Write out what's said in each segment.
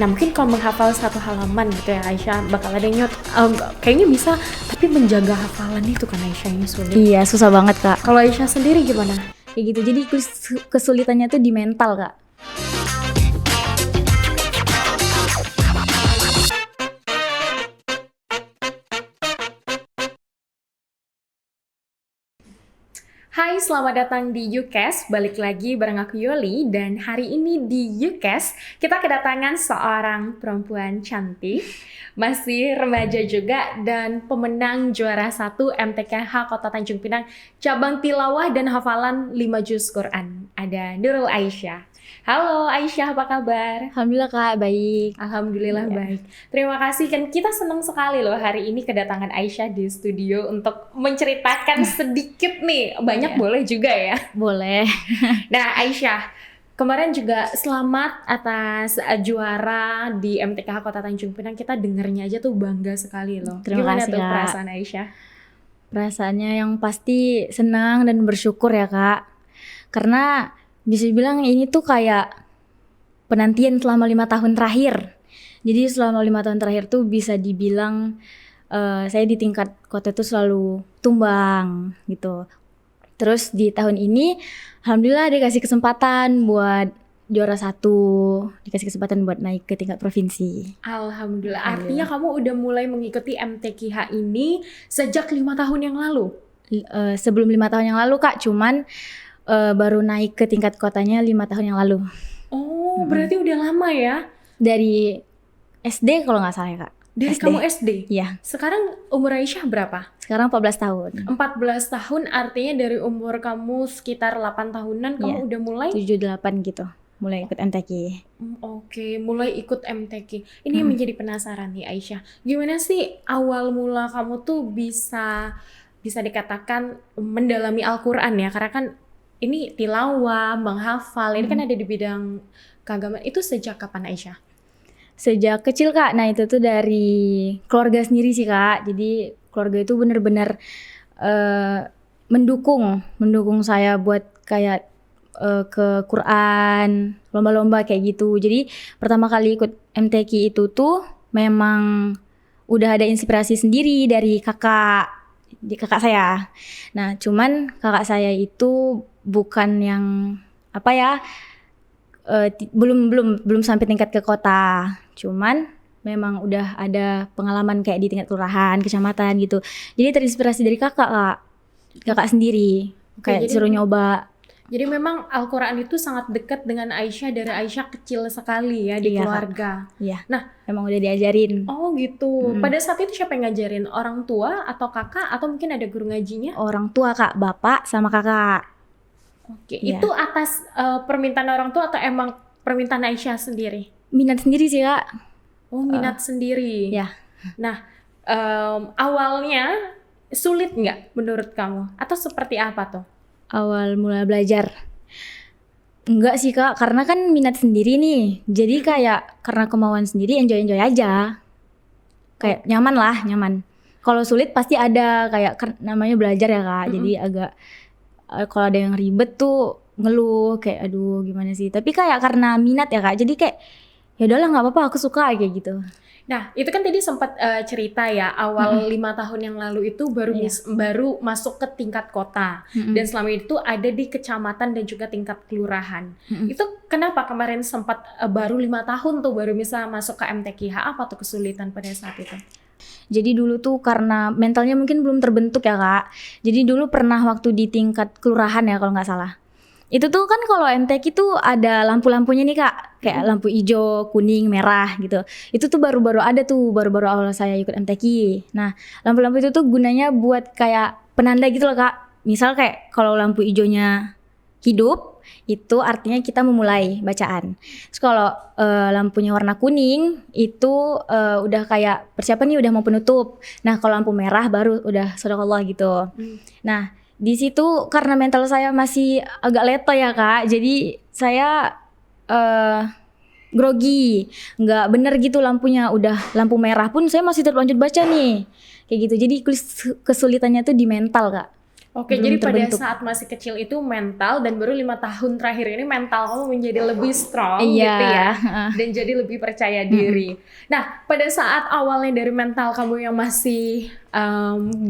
Nah mungkin kalau menghafal satu halaman gitu ya Aisyah bakal ada yang kayaknya bisa, tapi menjaga hafalan itu kan Aisyah ini sulit. Iya, susah banget Kak. Kalau Aisyah sendiri gimana? Kayak gitu. Jadi kesulitannya tuh di mental Kak. Hai, selamat datang di YouCast. Balik lagi bareng aku Yoli. Dan hari ini di YouCast kita kedatangan seorang perempuan cantik, masih remaja juga, dan pemenang juara 1 MTKH Kota Tanjung Pinang cabang tilawah dan hafalan 5 juz Quran. Ada Nurul Aisyah. Halo Aisyah, apa kabar? Alhamdulillah Kak, baik. Alhamdulillah baik. Terima kasih, kan kita senang sekali loh hari ini kedatangan Aisyah di studio untuk menceritakan sedikit nih. Banyak boleh juga ya? Boleh. Nah Aisyah, kemarin juga selamat atas juara di MTKH Kota Tanjung Pinang. Kita dengernya aja tuh bangga sekali loh. Terima Gimana kasih, tuh Kak. perasaan Aisyah? Perasaannya yang pasti senang dan bersyukur ya Kak. Karena bisa bilang ini tuh kayak penantian selama 5 tahun terakhir. Jadi selama 5 tahun terakhir tuh bisa dibilang saya di tingkat kota tuh selalu tumbang gitu. Terus di tahun ini alhamdulillah dikasih kesempatan buat juara 1, dikasih kesempatan buat naik ke tingkat provinsi. Alhamdulillah. Artinya kamu udah mulai mengikuti MTKH ini sejak 5 tahun yang lalu? Sebelum 5 tahun yang lalu Kak, cuman baru naik ke tingkat kotanya 5 tahun yang lalu. Oh, berarti udah lama ya? Dari SD kalau nggak salah ya Kak. Dari SD. kamu SD? Iya. Sekarang umur Aisyah berapa? Sekarang 14 tahun. 14 tahun, artinya dari umur kamu sekitar 8 tahunan kamu udah mulai? 7-8 gitu, mulai ikut MTQ. Oke, mulai ikut MTQ. Ini yang menjadi penasaran nih Aisyah. Gimana sih awal mula kamu tuh bisa dikatakan mendalami Al-Quran ya? Karena kan ini tilawah, menghafal, ini kan ada di bidang keagamaan. Itu sejak kapan Aisyah? Sejak kecil Kak, nah itu tuh dari keluarga sendiri sih Kak. Jadi keluarga itu benar-benar mendukung saya buat kayak ke Quran, lomba-lomba kayak gitu. Jadi pertama kali ikut MTQ itu tuh memang udah ada inspirasi sendiri dari kakak saya. Nah cuman kakak saya itu bukan yang apa ya, belum sampai tingkat ke kota, cuman memang udah ada pengalaman kayak di tingkat kelurahan, kecamatan gitu. Jadi terinspirasi dari kakak sendiri, kayak suruh nyoba. Jadi memang Al-Quran itu sangat dekat dengan Aisyah dari Aisyah kecil sekali ya di keluarga. Iya. Nah, emang udah diajarin. Oh gitu. Pada saat itu siapa yang ngajarin? Orang tua atau kakak atau mungkin ada guru ngajinya? Orang tua Kak, bapak sama kakak. Oke, itu atas permintaan orang tua atau emang permintaan Aisyah sendiri? Minat sendiri sih Kak. Oh, minat sendiri. Ya. Nah, awalnya sulit nggak menurut kamu? Atau seperti apa tuh? Awal mulai belajar. Enggak sih Kak, karena kan minat sendiri nih. Jadi kayak karena kemauan sendiri enjoy aja. Kayak nyaman. Kalau sulit pasti ada, kayak namanya belajar ya Kak. Jadi agak kalau ada yang ribet tuh ngeluh kayak aduh gimana sih. Tapi kayak karena minat ya Kak. Jadi kayak ya udahlah nggak apa-apa, aku suka kayak gitu. Nah, itu kan tadi sempat cerita ya, awal 5 tahun yang lalu itu baru masuk ke tingkat kota. Dan selama itu ada di kecamatan dan juga tingkat kelurahan. Itu kenapa kemarin sempat baru 5 tahun tuh baru bisa masuk ke MTKH? Apa tuh kesulitan pada saat itu? Jadi dulu tuh karena mentalnya mungkin belum terbentuk ya Kak. Jadi dulu pernah waktu di tingkat kelurahan ya kalau nggak salah. Itu tuh kan kalau MTQ tuh ada lampu-lampunya nih Kak, kayak lampu hijau, kuning, merah gitu. Itu tuh baru-baru ada tuh, baru-baru awal saya ikut MTQ. Nah, lampu-lampu itu tuh gunanya buat kayak penanda gitu loh Kak. Misal kayak kalau lampu hijaunya hidup, itu artinya kita memulai bacaan. Terus kalau lampunya warna kuning, itu udah kayak persiapan nih udah mau penutup. Nah, kalau lampu merah baru udah shadaqallah gitu. Nah, di situ karena mental saya masih agak leto ya Kak, jadi saya grogi, nggak bener gitu lampunya, udah lampu merah pun saya masih tetap lanjut baca nih, kayak gitu. Jadi kesulitannya tuh di mental Kak. Oke, belum jadi pada terbentuk. saat masih kecil itu mental, dan baru 5 tahun terakhir ini mental kamu menjadi lebih strong Iya. gitu ya, dan jadi lebih percaya diri. Nah, pada saat awalnya dari mental kamu yang masih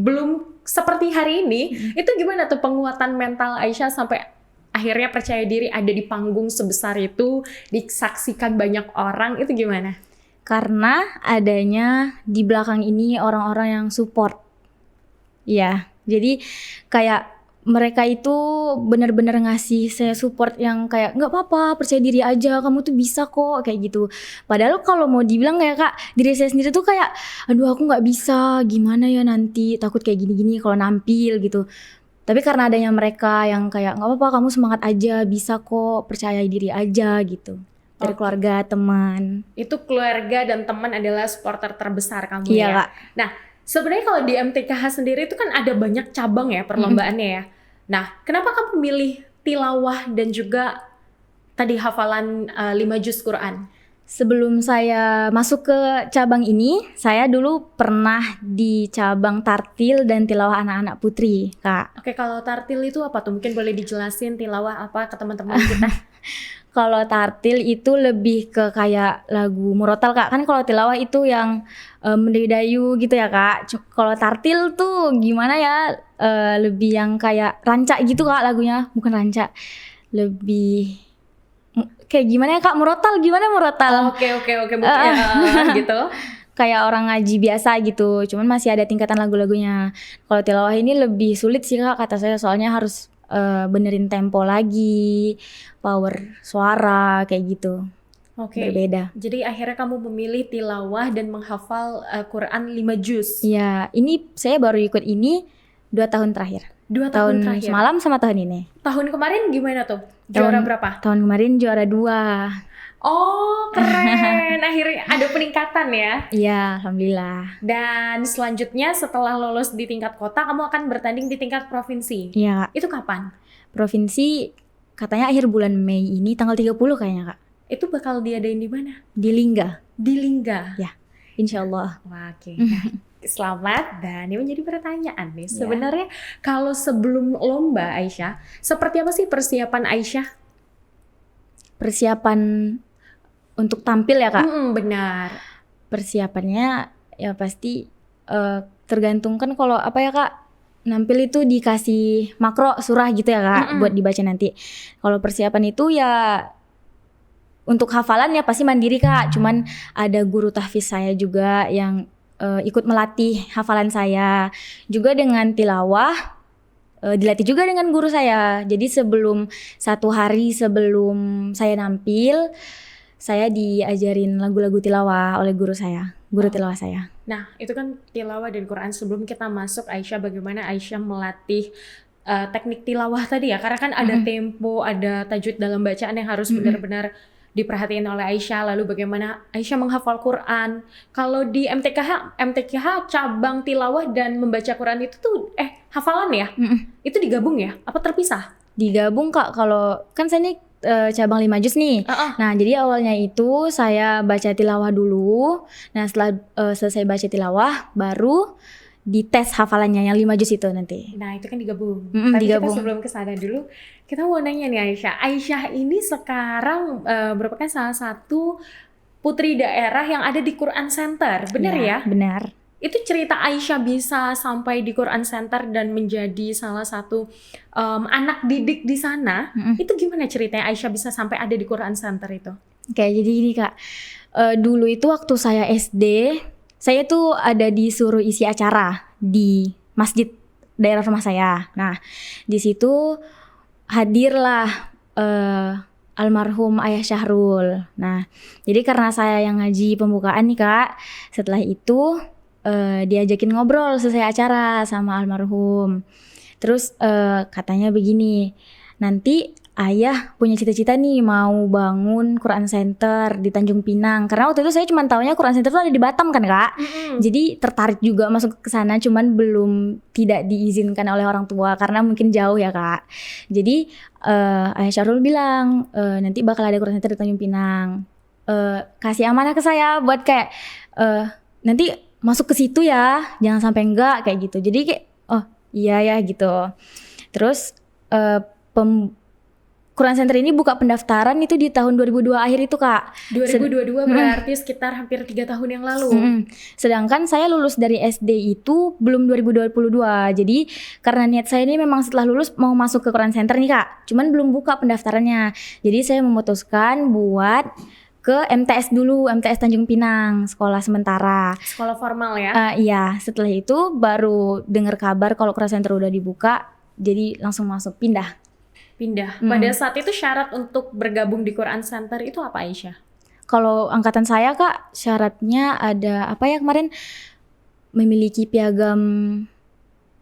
belum seperti hari ini, itu gimana tuh penguatan mental Aisyah sampai akhirnya percaya diri ada di panggung sebesar itu, disaksikan banyak orang, itu gimana? Karena adanya di belakang ini orang-orang yang support. Iya, jadi kayak mereka itu benar-benar ngasih saya support yang kayak nggak apa-apa, percaya diri aja, kamu tuh bisa kok, kayak gitu. Padahal kalau mau dibilang kayak Kak, diri saya sendiri tuh kayak, aduh aku nggak bisa, gimana ya nanti, takut kayak gini-gini kalau nampil gitu. Tapi karena adanya mereka yang kayak nggak apa-apa, kamu semangat aja, bisa kok, percaya diri aja gitu. Dari Oke. keluarga, teman. Itu keluarga dan teman adalah supporter terbesar kamu Iya ya. Kak. Nah, sebenarnya kalau di MTKH sendiri itu kan ada banyak cabang ya perlombaannya ya. Nah, kenapa kamu milih tilawah dan juga tadi hafalan 5 juz Quran? Sebelum saya masuk ke cabang ini, saya dulu pernah di cabang tartil dan tilawah anak-anak putri, Kak. Oke, kalau tartil itu apa tuh? Mungkin boleh dijelasin tilawah apa ke teman-teman kita? Kalau tartil itu lebih ke kayak lagu murotal, Kak. Kan kalau tilawah itu yang mendayu gitu ya, Kak. Kalau tartil tuh gimana ya? Lebih yang kayak rancak gitu, Kak, lagunya. Bukan rancak. Lebih kayak gimana ya, Kak? Murotal, gimana murotal? Oke, mungkin gitu. Kayak orang ngaji biasa gitu, cuman masih ada tingkatan lagu-lagunya. Kalau tilawah ini lebih sulit sih Kak, kata saya, soalnya harus benerin tempo lagi, power suara kayak gitu. Oke. Berbeda. Jadi akhirnya kamu memilih tilawah dan menghafal Quran 5 juz. Iya, ini saya baru ikut ini 2 tahun terakhir. 2 tahun terakhir. Semalam sama tahun ini. Tahun kemarin gimana tuh? Juara berapa? Tahun kemarin juara 2. Oh, keren. Akhirnya ada peningkatan ya. Iya, alhamdulillah. Dan selanjutnya setelah lolos di tingkat kota, kamu akan bertanding di tingkat provinsi. Iya, Kak. Itu kapan? Provinsi katanya akhir bulan Mei ini, tanggal 30 kayaknya Kak. Itu bakal diadain di mana? Di Lingga. Di Lingga. Ya, insyaallah. Wah, oke. Selamat, dan ini menjadi pertanyaan nih. Sebenarnya kalau sebelum lomba Aisyah, seperti apa sih persiapan Aisyah? Persiapan untuk tampil ya Kak? Benar. Persiapannya ya pasti tergantung kan, kalau apa ya Kak, nampil itu dikasih makro surah gitu ya Kak, buat dibaca nanti. Kalau persiapan itu ya untuk hafalan ya pasti mandiri Kak, cuman ada guru tahfiz saya juga yang ikut melatih hafalan saya. Juga dengan tilawah dilatih juga dengan guru saya. Jadi sebelum 1 hari sebelum saya nampil, saya diajarin lagu-lagu tilawah oleh guru saya, guru tilawah saya. Nah, itu kan tilawah dan Quran. Sebelum kita masuk Aisyah, bagaimana Aisyah melatih teknik tilawah tadi ya? Karena kan ada tempo, ada tajwid dalam bacaan yang harus benar-benar diperhatiin oleh Aisyah. Lalu bagaimana Aisyah menghafal Quran? Kalau di MTKH cabang tilawah dan membaca Quran itu tuh hafalan ya? Itu digabung ya? Apa terpisah? Digabung Kak, kalau kan saya nih cabang 5 juz nih. Nah, jadi awalnya itu saya baca tilawah dulu. Nah, setelah selesai baca tilawah, baru dites hafalannya yang 5 juz itu nanti. Nah, itu kan digabung. Tapi digabung. Kita sebelum kesana dulu, kita mau nanya nih Aisyah. Aisyah ini sekarang merupakan salah satu putri daerah yang ada di Quran Center. Benar ya? Benar. Itu cerita Aisyah bisa sampai di Quran Center dan menjadi salah satu anak didik di sana. Itu gimana ceritanya Aisyah bisa sampai ada di Quran Center itu? Oke, jadi gini Kak. Dulu itu waktu saya SD, saya tuh ada disuruh isi acara di masjid daerah rumah saya. Nah, di situ hadirlah almarhum Ayah Syahrul. Nah, jadi karena saya yang ngaji pembukaan nih Kak, setelah itu diajakin ngobrol selesai acara sama almarhum. Terus katanya begini, nanti ayah punya cita-cita nih mau bangun Quran Center di Tanjung Pinang. Karena waktu itu saya cuma taunya Quran Center itu ada di Batam kan Kak. Jadi tertarik juga masuk ke sana, cuman tidak diizinkan oleh orang tua karena mungkin jauh ya Kak. Jadi Ayah Syahrul bilang nanti bakal ada Quran Center di Tanjung Pinang. Kasih amanah ke saya buat kayak nanti masuk ke situ ya, jangan sampai enggak kayak gitu. Jadi kayak iya ya gitu. Terus Quran Center ini buka pendaftaran itu di tahun 2002 akhir itu Kak. 2022 berarti sekitar hampir 3 tahun yang lalu. Sedangkan saya lulus dari SD itu belum 2022. Jadi karena niat saya ini memang setelah lulus mau masuk ke Quran Center nih Kak. Cuman belum buka pendaftarannya. Jadi saya memutuskan buat ke MTS dulu, MTS Tanjung Pinang, sekolah sementara. Sekolah formal ya? Iya, setelah itu baru dengar kabar kalau Quran Center udah dibuka. Jadi langsung masuk, pindah. Pada saat itu syarat untuk bergabung di Quran Center itu apa Aisyah? Kalau angkatan saya Kak, syaratnya ada apa ya kemarin, memiliki piagam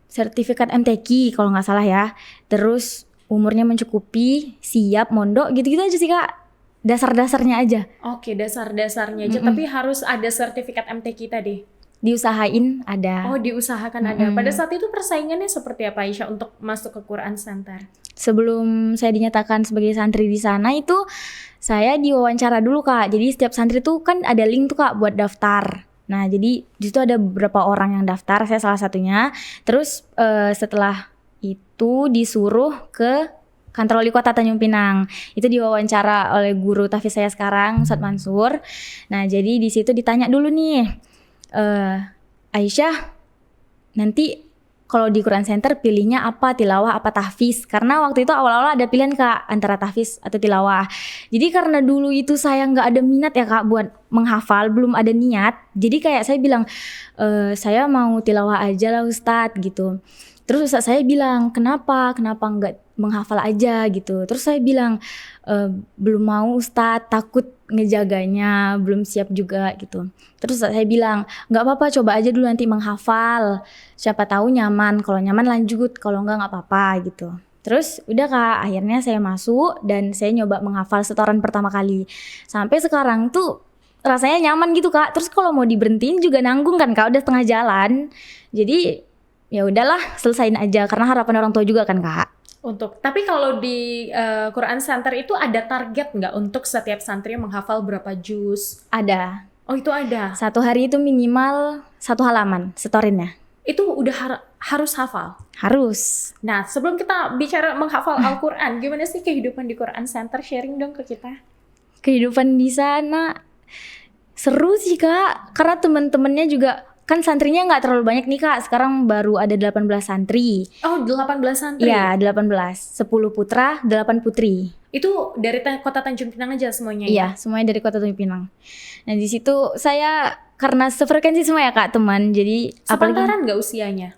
sertifikat MTQ kalau nggak salah ya. Terus umurnya mencukupi, siap mondok, gitu-gitu aja sih Kak. Dasar-dasarnya aja. Oke, dasar-dasarnya aja. Tapi harus ada sertifikat MTQ tadi? Diusahain ada. Oh, diusahakan ada. Pada saat itu persaingannya seperti apa Aisyah untuk masuk ke Quran Center? Sebelum saya dinyatakan sebagai santri di sana itu saya diwawancara dulu Kak. Jadi setiap santri tuh kan ada link tuh Kak buat daftar. Nah jadi di situ ada beberapa orang yang daftar, saya salah satunya. Terus setelah itu disuruh ke kantor wali kota Tanjung Pinang. Itu diwawancara oleh guru tahfiz saya sekarang, Ustadz Mansur. Nah jadi di situ ditanya dulu nih, Aisyah nanti kalau di Quran Center pilihnya apa, tilawah apa tahfiz? Karena waktu itu awal-awal ada pilihan Kak antara tahfiz atau tilawah. Jadi karena dulu itu saya nggak ada minat ya Kak buat menghafal, belum ada niat. Jadi kayak saya bilang, saya mau tilawah aja lah Ustadz gitu. Terus Ustadz saya bilang, kenapa nggak menghafal aja gitu. Terus saya bilang, belum mau Ustadz, takut ngejaganya, belum siap juga gitu. Terus saya bilang, nggak apa-apa, coba aja dulu nanti menghafal. Siapa tahu nyaman, kalau nyaman lanjut, kalau nggak apa-apa gitu. Terus udah Kak, akhirnya saya masuk dan saya nyoba menghafal setoran pertama kali. Sampai sekarang tuh rasanya nyaman gitu Kak. Terus kalau mau diberhentiin juga nanggung kan Kak, udah setengah jalan. Jadi ya udahlah, selesain aja karena harapan orang tua juga kan Kak. Tapi kalau di Quran Center itu ada target nggak untuk setiap santri menghafal berapa juz? Ada. Oh itu ada. Satu hari itu minimal 1 halaman setorinnya. Itu udah harus hafal? Harus. Nah sebelum kita bicara menghafal Al-Quran, gimana sih kehidupan di Quran Center? Sharing dong ke kita. Kehidupan di sana seru sih Kak, karena teman-temannya juga kan santrinya nggak terlalu banyak nih Kak. Sekarang baru ada 18 santri. Oh 18 santri? Iya 18, 10 putra, 8 putri. Itu dari kota Tanjung Pinang aja semuanya? Iya, semuanya dari kota Tanjung Pinang. Nah di situ saya karena sefrekuensi semua ya Kak teman, jadi sepantaran nggak usianya?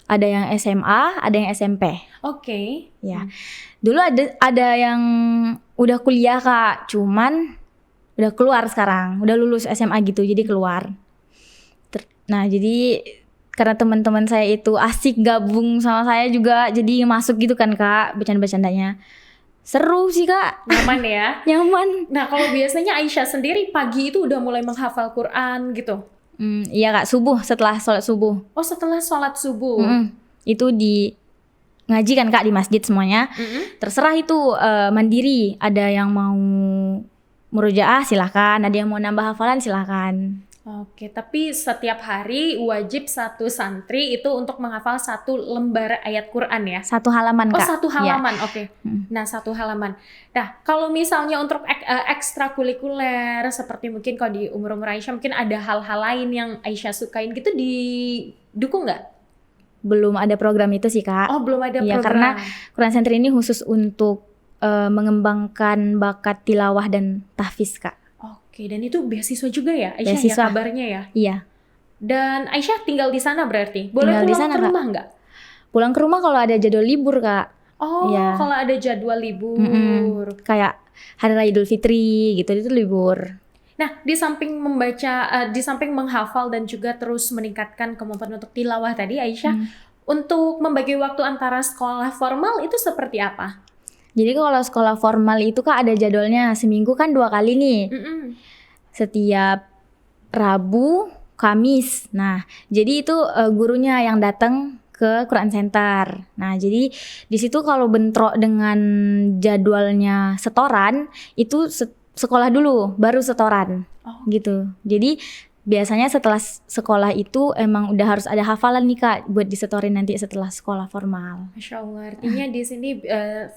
Ada yang SMA, ada yang SMP. Oke. Ya, dulu ada yang udah kuliah Kak, cuman udah keluar sekarang, udah lulus SMA gitu, jadi keluar. Nah jadi karena teman-teman saya itu asik gabung sama saya juga, jadi masuk gitu kan Kak, bercanda-bercandanya. Seru sih Kak. Nyaman ya? Nyaman. Nah kalau biasanya Aisyah sendiri pagi itu udah mulai menghafal Quran gitu? Iya Kak, subuh, setelah sholat subuh. Oh setelah sholat subuh? Itu di ngaji kan Kak di masjid semuanya. Terserah itu mandiri, ada yang mau murojaah silahkan, ada yang mau nambah hafalan silahkan. Oke, tapi setiap hari wajib satu santri itu untuk menghafal 1 lembar ayat Quran ya? 1 halaman Kak. Oh 1 halaman, ya. Oke. Nah 1 halaman. Nah kalau misalnya untuk ekstrakurikuler seperti mungkin kalau di umur-umur Aisyah mungkin ada hal-hal lain yang Aisyah sukain gitu, didukung nggak? Belum ada program itu sih Kak. Oh belum ada ya, program. Karena Quran Center ini khusus untuk mengembangkan bakat tilawah dan tahfiz Kak. Oke, dan itu beasiswa juga ya Aisyah beasiswa. ya kabarnya ya? Iya. Dan Aisyah tinggal di sana berarti? Boleh tinggal pulang sana, ke rumah nggak? Pulang ke rumah kalau ada jadwal libur Kak. Oh, ya. Kalau ada jadwal libur. Kayak Hari Raya Idul Fitri gitu, itu libur. Nah, di samping membaca, di samping menghafal dan juga terus meningkatkan kemampuan untuk tilawah tadi Aisyah, untuk membagi waktu antara sekolah formal itu seperti apa? Jadi kalau sekolah formal itu Kak ada jadwalnya, seminggu kan 2 kali nih. Setiap Rabu, Kamis. Nah, jadi itu gurunya yang datang ke Quran Center. Nah, jadi di situ kalau bentrok dengan jadwalnya setoran, itu sekolah dulu baru setoran. Gitu. Jadi biasanya setelah sekolah itu emang udah harus ada hafalan nih Kak buat disetorin nanti setelah sekolah formal. Masya Allah, artinya di sini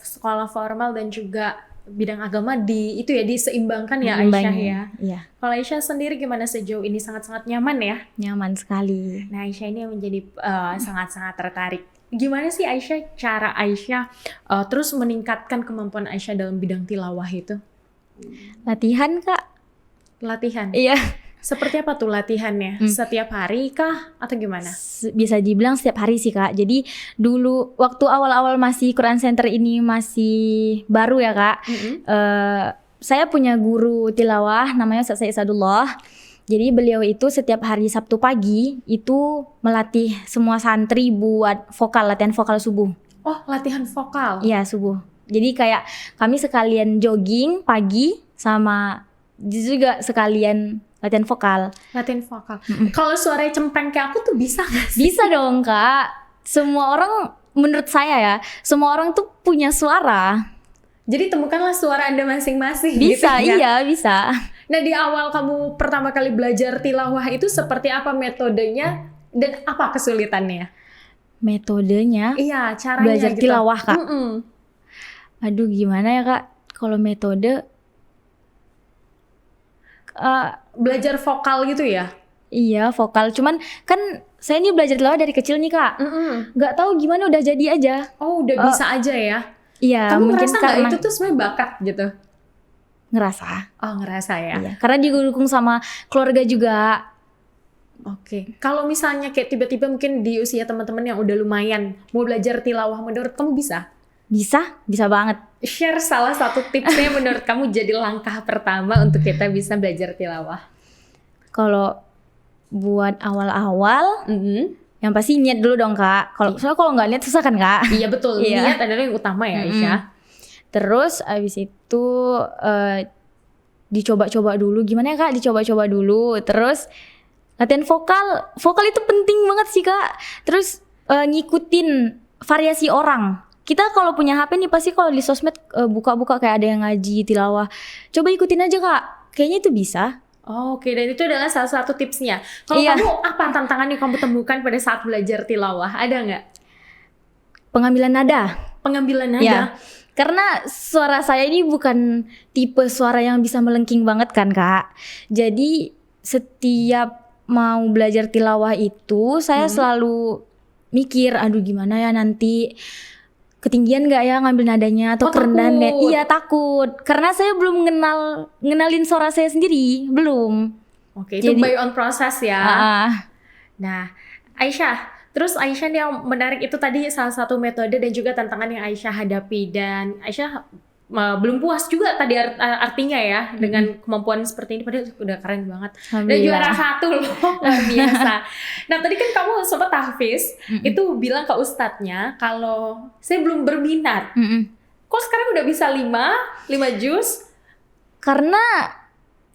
sekolah formal dan juga bidang agama itu ya diseimbangkan ya Aisyah ya. Iya, Kalau Aisyah sendiri gimana sejauh ini? Sangat-sangat nyaman ya? nyaman sekali. Nah Aisyah ini yang menjadi sangat-sangat tertarik. Gimana sih Aisyah, cara Aisyah terus meningkatkan kemampuan Aisyah dalam bidang tilawah itu? Latihan Kak. Latihan? Iya. Seperti apa tuh latihannya? Setiap hari kah? Atau gimana? Bisa dibilang setiap hari sih Kak. Jadi dulu waktu awal-awal masih Quran Center ini masih baru ya Kak. Saya punya guru tilawah namanya Ustaz Said Sadullah. Jadi beliau itu setiap hari Sabtu pagi itu melatih semua santri buat latihan vokal subuh. Oh, latihan vokal? Iya, subuh. Jadi kayak kami sekalian jogging pagi sama juga sekalian latihan vokal. Latihan vokal. Kalau suaranya cempreng kayak aku tuh bisa gak sih? Bisa dong Kak. Semua orang, menurut saya ya, semua orang tuh punya suara. Jadi temukanlah suara Anda masing-masing. Bisa, gitu, ya? iya bisa. Nah di awal kamu pertama kali belajar tilawah itu seperti apa metodenya dan apa kesulitannya? Metodenya? Iya, caranya belajar gitu. tilawah Kak. Aduh gimana ya Kak, kalau metode belajar vokal gitu ya? Iya vokal, cuman kan saya ini belajar tilawah dari kecil nih Kak. Nggak tahu gimana udah jadi aja. Oh udah bisa aja ya? Iya, Kamu mungkin ngerasa nggak karena itu tuh sebenarnya bakat gitu? ngerasa. Oh ngerasa ya? Iya, karena didukung sama keluarga juga. Oke. Kalau misalnya kayak tiba-tiba mungkin di usia teman-teman yang udah lumayan mau belajar tilawah, menurut kamu bisa? Bisa banget. Share salah satu tipsnya menurut kamu jadi langkah pertama untuk kita bisa belajar tilawah. Kalau buat awal-awal, yang pasti niat dulu dong Kak. Soalnya kalau nggak niat susah kan Kak. Iya betul, Iya. niat adalah yang utama ya Aisyah. Terus abis itu dicoba-coba dulu. Gimana ya Kak? Dicoba-coba dulu. Terus latihan vokal. Vokal itu penting banget sih Kak. Terus ngikutin variasi orang. Kita kalau punya HP nih pasti kalau di sosmed buka-buka kayak ada yang ngaji tilawah. Coba ikutin aja Kak. Kayaknya itu bisa. Oke, dan itu adalah salah satu tipsnya. Kalau Iya. kamu apa tantangan yang kamu temukan pada saat belajar tilawah? Ada nggak? Pengambilan nada. Pengambilan nada? Ya. Karena suara saya ini bukan tipe suara yang bisa melengking banget kan Kak. Jadi setiap mau belajar tilawah itu saya selalu mikir, aduh gimana ya nanti ketinggian nggak ya ngambil nadanya atau kerendahan nggak? Iya takut, karena saya belum ngenalin suara saya sendiri, belum. Oke, itu by on process ya. Nah, Aisyah, terus Aisyah yang menarik itu tadi salah satu metode dan juga tantangan yang Aisyah hadapi, dan Aisyah belum puas juga tadi artinya ya dengan kemampuan seperti ini, padahal udah keren banget dan juara 1 loh, luar biasa. Nah tadi kan kamu sobat tahfiz itu bilang ke ustadznya kalau saya belum berminat, kok sekarang udah bisa 5 juz? Karena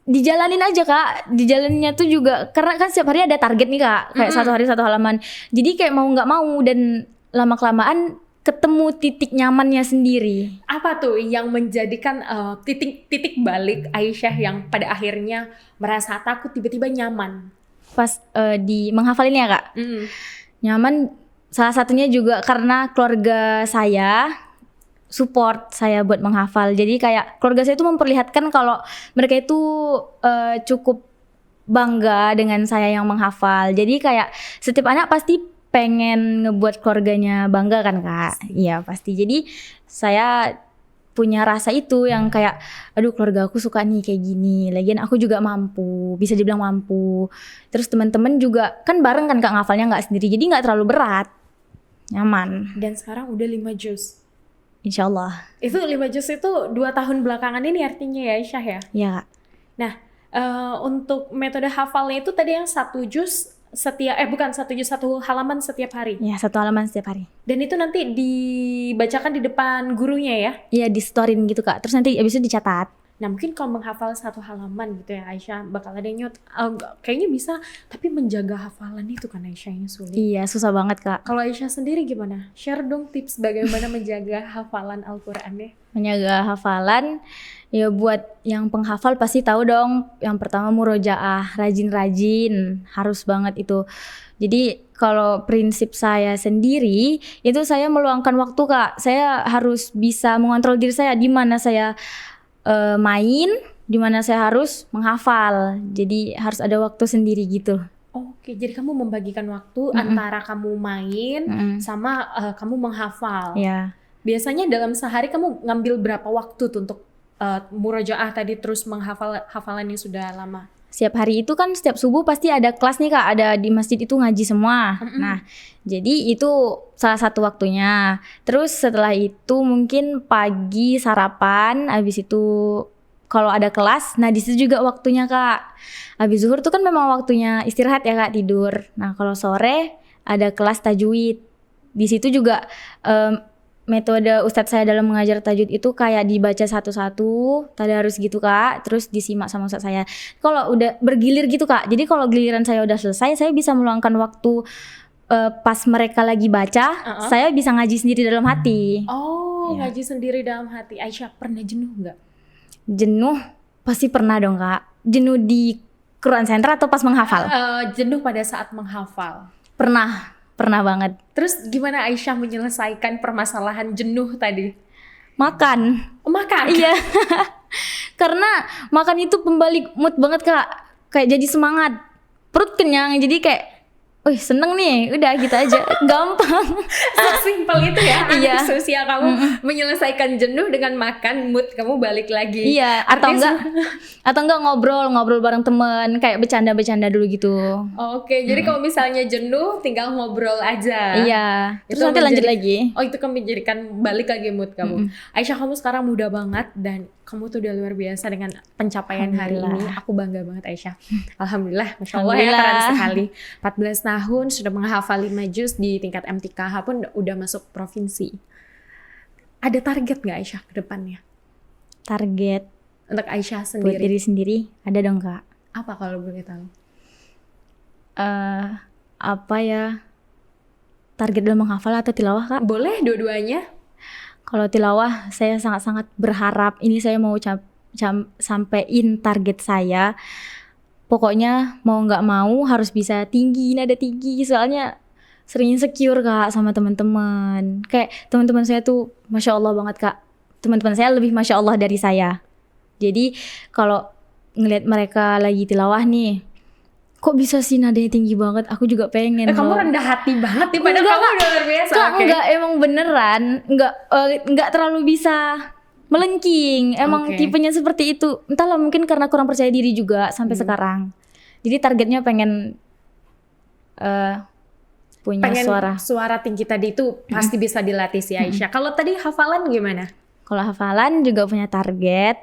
dijalanin aja Kak, dijalaninnya tuh juga karena kan setiap hari ada target nih Kak, kayak satu hari satu halaman, jadi kayak mau nggak mau dan lama kelamaan ketemu titik nyamannya sendiri. Apa tuh yang menjadikan titik balik Aisyah yang pada akhirnya merasa takut tiba-tiba nyaman? Pas di menghafalinnya Kak. Nyaman salah satunya juga karena keluarga saya support saya buat menghafal. Jadi kayak keluarga saya itu memperlihatkan kalau mereka itu cukup bangga dengan saya yang menghafal. Jadi kayak setiap anak pasti pengen ngebuat keluarganya bangga kan Kak? Iya pasti. Jadi saya punya rasa itu yang kayak, aduh keluarga aku suka nih kayak gini. Lagian aku juga mampu, bisa dibilang mampu. Terus teman-teman juga kan bareng kan Kak ngafalnya nggak sendiri. Jadi nggak terlalu berat, nyaman. Dan sekarang udah 5 juz. Insya Allah. Itu 5 juz itu 2 tahun belakangan ini artinya ya Aisyah ya? Iya Kak. Nah untuk metode hafalnya itu tadi yang 1 juz bukan 1 juz 1 halaman setiap hari. Ya 1 halaman setiap hari. Dan itu nanti dibacakan di depan gurunya ya? Iya di storyin gitu Kak. Terus nanti abis itu dicatat. Nah mungkin kalau menghafal satu halaman gitu ya Aisyah bakal ada yang kayaknya bisa, tapi menjaga hafalan itu kan Aisyah yang sulit. Iya, susah banget Kak. Kalau Aisyah sendiri gimana? Share dong tips bagaimana menjaga hafalan Al-Qur'annya. Menjaga hafalan, ya buat yang penghafal pasti tahu dong. Yang pertama murojaah, rajin-rajin, harus banget itu. Jadi kalau prinsip saya sendiri itu saya meluangkan waktu Kak. Saya harus bisa mengontrol diri saya di mana saya main, di mana saya harus menghafal. Jadi harus ada waktu sendiri gitu. Oke, jadi kamu membagikan waktu antara kamu main sama kamu menghafal. Ya. Biasanya dalam sehari kamu ngambil berapa waktu tuh untuk murojaah tadi terus menghafal hafalan yang sudah lama? Setiap hari itu kan setiap subuh pasti ada kelas nih Kak, ada di masjid itu ngaji semua. Nah, jadi itu salah satu waktunya. Terus setelah itu mungkin pagi sarapan, habis itu kalau ada kelas, nah di situ juga waktunya Kak. Habis zuhur tuh kan memang waktunya istirahat ya Kak, tidur. Nah, kalau sore ada kelas tajwid. Di situ juga metode ustadz saya dalam mengajar tajwid itu kayak dibaca satu-satu, tadarus gitu Kak, terus disimak sama ustadz saya. Kalau udah bergilir gitu Kak, jadi kalau giliran saya udah selesai, saya bisa meluangkan waktu pas mereka lagi baca, saya bisa ngaji sendiri dalam hati. Oh, ngaji sendiri dalam hati. Aisyah pernah jenuh nggak? Jenuh pasti pernah dong Kak. Jenuh di Quran Center atau pas menghafal? Jenuh pada saat menghafal. Pernah banget. Terus gimana Aisyah menyelesaikan permasalahan jenuh tadi? Makan. Makan? Iya. Karena makan itu pembalik mood banget Kak. Kayak jadi semangat. Perut kenyang jadi kayak wih seneng nih, udah gitu aja, gampang. Sesimpel itu ya, Iya. anak sosial kamu menyelesaikan jenuh dengan makan, mood kamu balik lagi. Iya, atau enggak ngobrol bareng temen, kayak bercanda dulu gitu. Oke, jadi kalau misalnya jenuh, tinggal ngobrol aja. Iya, terus nanti lanjut lagi. Oh, itu kan menjadikan balik lagi mood kamu. Aisyah, kamu sekarang muda banget dan kamu tuh udah luar biasa dengan pencapaian hari ini. Aku bangga banget Aisyah. Alhamdulillah, Masya Allah ya, keren sekali. 14 tahun sudah menghafal 5 juz di tingkat MTKH pun udah masuk provinsi. Ada target gak Aisyah ke depannya? Target untuk Aisyah sendiri? Buat diri sendiri ada dong Kak. Apa kalau boleh tahu? Apa ya? Target dalam menghafal atau tilawah Kak? Boleh dua-duanya. Kalau tilawah saya sangat-sangat berharap ini saya mau sampein target saya. Pokoknya mau nggak mau harus bisa tinggi, nada tinggi. Soalnya sering insecure Kak sama teman-teman. Kayak teman-teman saya tuh Masya Allah banget Kak. Teman-teman saya lebih Masya Allah dari saya. Jadi kalau ngelihat mereka lagi tilawah nih, kok bisa sih nadanya tinggi banget? Aku juga pengen. Kamu rendah hati banget nih, padahal kamu udah luar biasa. Enggak, emang beneran. Enggak terlalu bisa melengking. Emang tipenya seperti itu. Entahlah mungkin karena kurang percaya diri juga sampai sekarang. Jadi targetnya pengen punya suara tinggi tadi itu pasti bisa dilatih si Aisyah. Kalau tadi hafalan gimana? Kalau hafalan juga punya target.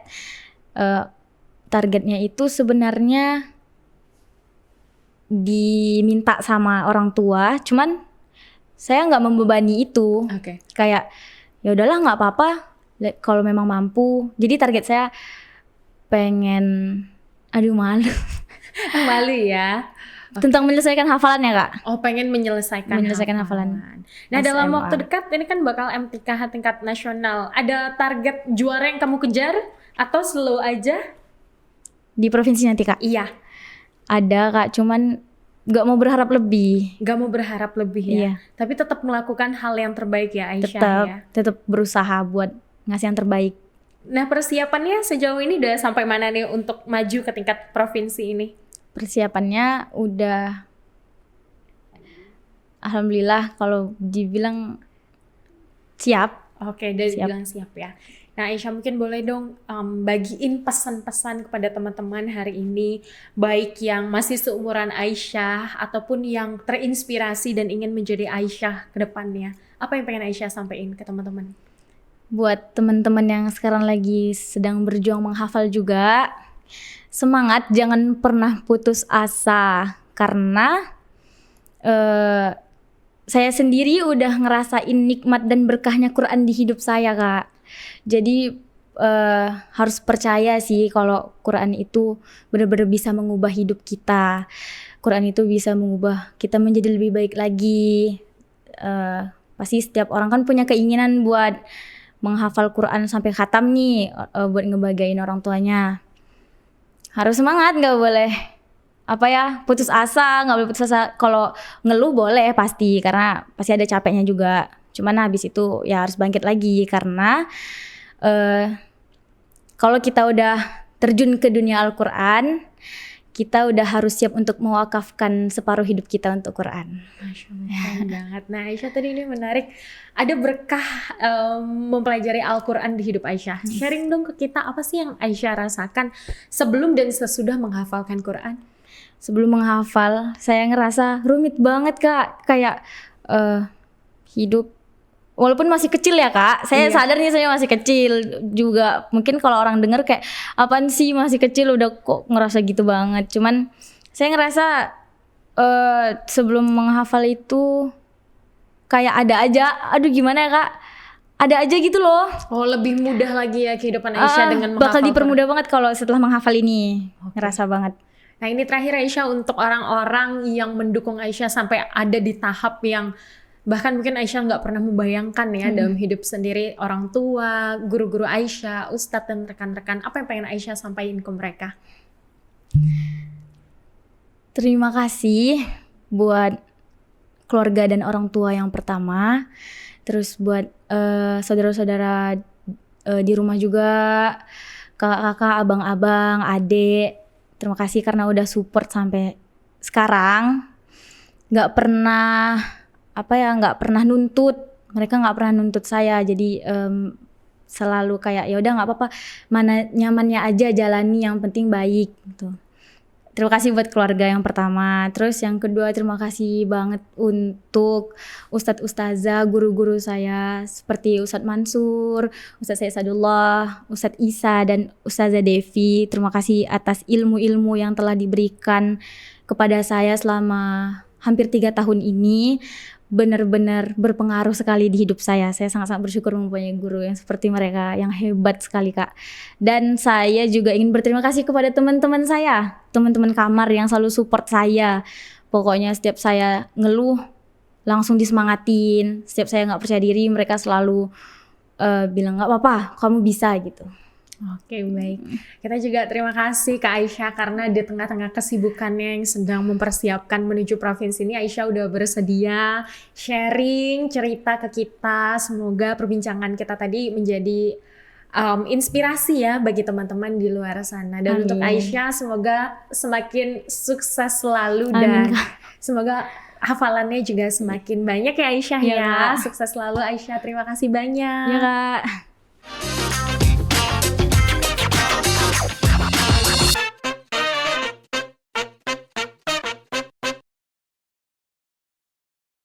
Targetnya itu sebenarnya diminta sama orang tua, cuman saya nggak membebani itu. Kayak ya udahlah nggak apa-apa kalau memang mampu. Jadi target saya pengen, malu ya. Tentang menyelesaikan hafalan ya Kak. Oh, pengen menyelesaikan hafalan. Nah, dalam waktu dekat ini kan bakal MTKH tingkat nasional. Ada target juara yang kamu kejar atau slow aja? Di provinsi nanti Kak? Iya. Ada Kak, cuman gak mau berharap lebih. Gak mau berharap lebih ya? Iya. Tapi tetap melakukan hal yang terbaik ya Aisyah? Tetap berusaha buat ngasih yang terbaik. Nah, persiapannya sejauh ini udah sampai mana nih untuk maju ke tingkat provinsi ini? Persiapannya udah, alhamdulillah kalau dibilang siap. Oke, udah dibilang siap ya. Nah Aisyah mungkin boleh dong bagiin pesan-pesan kepada teman-teman hari ini, baik yang masih seumuran Aisyah ataupun yang terinspirasi dan ingin menjadi Aisyah ke depannya. Apa yang pengen Aisyah sampaikan ke teman-teman? Buat teman-teman yang sekarang lagi sedang berjuang menghafal juga, semangat, jangan pernah putus asa. Karena saya sendiri udah ngerasain nikmat dan berkahnya Quran di hidup saya Kak. Jadi harus percaya sih kalau Quran itu benar-benar bisa mengubah hidup kita. Quran itu bisa mengubah kita menjadi lebih baik lagi. Pasti setiap orang kan punya keinginan buat menghafal Quran sampai khatam nih, buat ngebagain orang tuanya. Harus semangat, nggak boleh putus asa, nggak boleh putus asa. Kalau ngeluh boleh pasti, karena pasti ada capeknya juga. Cuman habis itu ya harus bangkit lagi, karena kalau kita udah terjun ke dunia Al-Quran, kita udah harus siap untuk mewakafkan separuh hidup kita untuk Quran. Masya Allah, keren banget. Nah, Aisyah tadi ini menarik. Ada berkah mempelajari Al-Quran di hidup Aisyah. Sharing dong ke kita, apa sih yang Aisyah rasakan sebelum dan sesudah menghafalkan Quran? Sebelum menghafal, saya ngerasa rumit banget Kak. Kayak hidup, walaupun masih kecil ya Kak, saya sadar nih saya masih kecil juga. Mungkin kalau orang denger kayak, apaan sih masih kecil udah kok ngerasa gitu banget. Cuman saya ngerasa sebelum menghafal itu kayak ada aja, aduh gimana ya Kak, ada aja gitu loh. Oh, lebih mudah lagi ya kehidupan Aisyah dengan menghafal bakal dipermudah banget kalau setelah menghafal ini. Ngerasa banget. Nah, ini terakhir Aisyah, untuk orang-orang yang mendukung Aisyah sampai ada di tahap yang bahkan mungkin Aisyah nggak pernah membayangkan ya dalam hidup sendiri, orang tua, guru-guru Aisyah, ustadz dan rekan-rekan, apa yang pengen Aisyah sampaikan ke mereka? Terima kasih buat keluarga dan orang tua yang pertama, terus buat saudara-saudara di rumah juga, kakak-kakak, abang-abang, adik. Terima kasih karena udah support sampai sekarang. Nggak pernah nuntut. Mereka nggak pernah nuntut saya. Jadi selalu kayak ya udah nggak apa-apa, mana nyamannya aja jalani, yang penting baik gitu. Terima kasih buat keluarga yang pertama. Terus yang kedua, terima kasih banget untuk Ustadz Ustazah, guru-guru saya seperti Ustadz Mansur, Ustadz Sadullah, Ustadz Isa, dan Ustazah Devi. Terima kasih atas ilmu-ilmu yang telah diberikan kepada saya selama hampir 3 tahun ini. Benar-benar berpengaruh sekali di hidup saya. Saya sangat-sangat bersyukur mempunyai guru yang seperti mereka, yang hebat sekali Kak. Dan saya juga ingin berterima kasih kepada teman-teman saya, teman-teman kamar yang selalu support saya. Pokoknya setiap saya ngeluh langsung disemangatin. Setiap saya nggak percaya diri, mereka selalu bilang nggak apa-apa, kamu bisa gitu. Oke, baik. Kita juga terima kasih ke Aisyah karena di tengah-tengah kesibukannya yang sedang mempersiapkan menuju provinsi ini, Aisyah udah bersedia sharing cerita ke kita. Semoga perbincangan kita tadi menjadi inspirasi ya bagi teman-teman di luar sana. Dan untuk Aisyah semoga semakin sukses selalu. Dan semoga hafalannya juga semakin banyak ya Aisyah ya. Sukses selalu Aisyah, terima kasih banyak. Ya Kak.